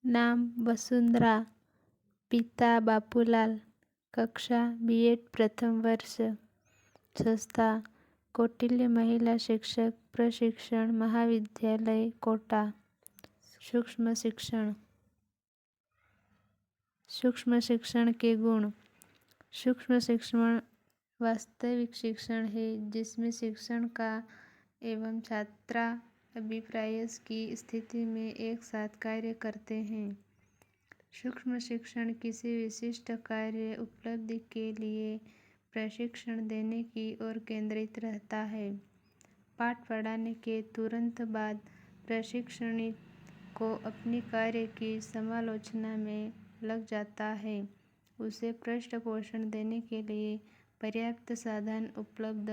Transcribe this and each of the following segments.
नाम वसुंधरा, पिता बापूलाल, कक्षा B.Ed प्रथम वर्ष, संस्था कौटिल्य महिला शिक्षक प्रशिक्षण महाविद्यालय कोटा। सूक्ष्म शिक्षण। सूक्ष्म शिक्षण के गुण। सूक्ष्म शिक्षण वास्तविक शिक्षण है जिसमें शिक्षण का एवं छात्रा अभिप्राय की स्थिति में एक साथ कार्य करते हैं। सूक्ष्म शिक्षण किसी विशिष्ट कार्य उपलब्धि के लिए प्रशिक्षण देने की ओर केंद्रित रहता है। पाठ पढ़ाने के तुरंत बाद प्रशिक्षणित को अपनी कार्य की समालोचना में लग जाता है। उसे पृष्ठपोषण देने के लिए पर्याप्त साधन उपलब्ध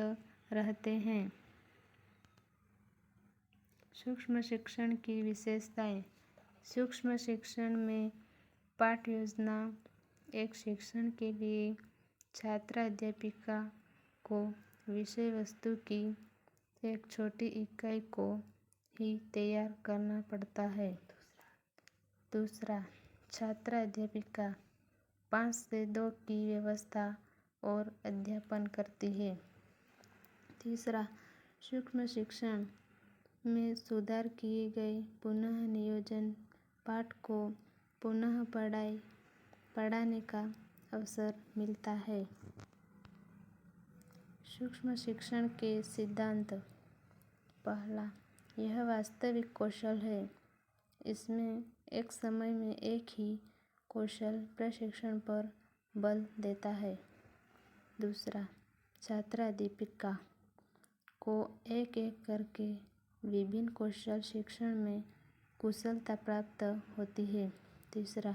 रहते हैं। सूक्ष्म शिक्षण की विशेषताएं। सूक्ष्म शिक्षण में पाठ योजना एक शिक्षण के लिए छात्रा अध्यापिका को विषय वस्तु की एक छोटी इकाई को ही तैयार करना पड़ता है। दूसरा, छात्रा अध्यापिका 5 से 2 की व्यवस्था और अध्यापन करती है। तीसरा, सूक्ष्म शिक्षण में सुधार किए गए पुनः नियोजन पाठ को पुनः पढ़ाने का अवसर मिलता है। सूक्ष्म शिक्षण के सिद्धांत। पहला, यह वास्तविक कौशल है। इसमें एक समय में एक ही कौशल प्रशिक्षण पर बल देता है। दूसरा, छात्रा अध्यापिका को एक एक करके विभिन्न कौशल शिक्षण में कुशलता प्राप्त होती है। तीसरा,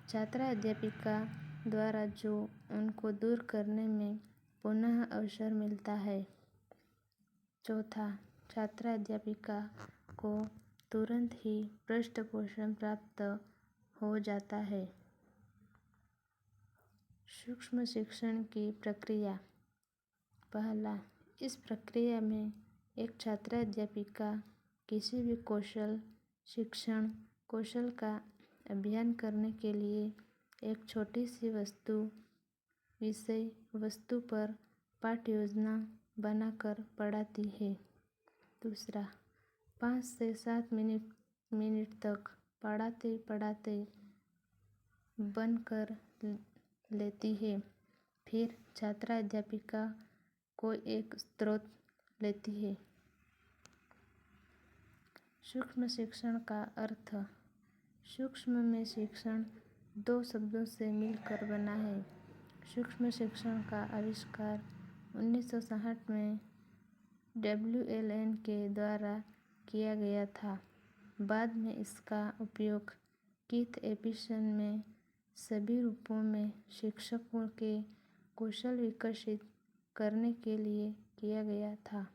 छात्रा अध्यापिका द्वारा जो उनको दूर करने में पुनः अवसर मिलता है। चौथा, छात्रा अध्यापिका को तुरंत ही पृष्ठपोषण प्राप्त हो जाता है। सूक्ष्म शिक्षण की प्रक्रिया। पहला, इस प्रक्रिया में एक छात्रा अध्यापिका किसी भी शिक्षण कौशल का अध्ययन करने के लिए एक छोटी सी विषय वस्तु पर पाठ योजना बनाकर पढ़ाती है। दूसरा, 5 से 7 मिनट तक पढ़ाते पढ़ाते बनकर लेती है। फिर छात्रा अध्यापिका को एक स्रोत लेती है। सूक्ष्म शिक्षण का अर्थ। सूक्ष्म में शिक्षण 2 शब्दों से मिलकर बना है। सूक्ष्म शिक्षण का आविष्कार 1960 में WLN के द्वारा किया गया था। बाद में इसका उपयोग कीथ एडिसन में सभी रूपों में शिक्षकों के कौशल विकसित करने के लिए किया गया था।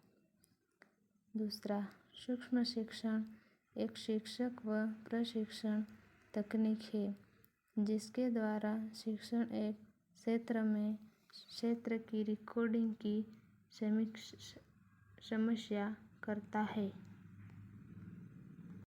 दूसरा, सूक्ष्म शिक्षण एक शिक्षक व प्रशिक्षण तकनीक है जिसके द्वारा शिक्षण एक क्षेत्र की रिकॉर्डिंग की समस्या करता है।